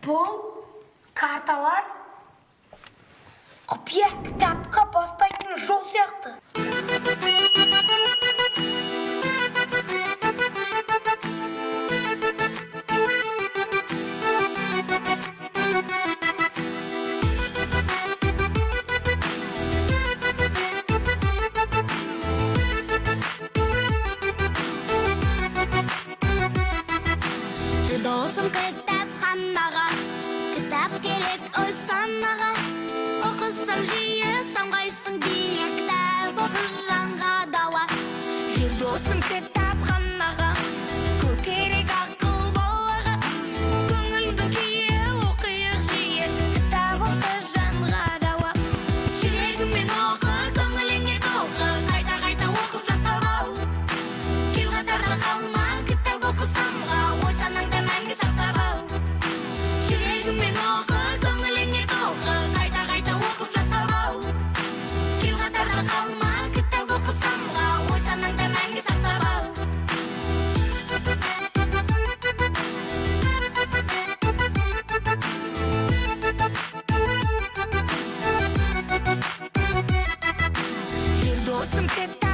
Бұл карталар құпия кітапқа бастайтын жол сияқты. Досым кітапханаға, кітап керек ой санаға. Оқысаң жиі самғайсың бие, кітап оқы жанға дауа. Досым кітапханаға, көп керек ақыл балаға. Көңілдің күйі оқиық жиі, кітап оқы жанға дауа. Жүрегімен оқы, көңіліңе толқы, қайта-қайта оқып жаттап ал. Кел қатарда қалма, кітап оқы самға, ой санаңда мәңгі сақтап ал. Жүрегімен оқы, көңіліңе толқы, қайта-қайта оқып жаттап ал. Кел қатарда қалма, кітап оқы самға, ой санаңда мәңгі сақтап ал. Досым кітап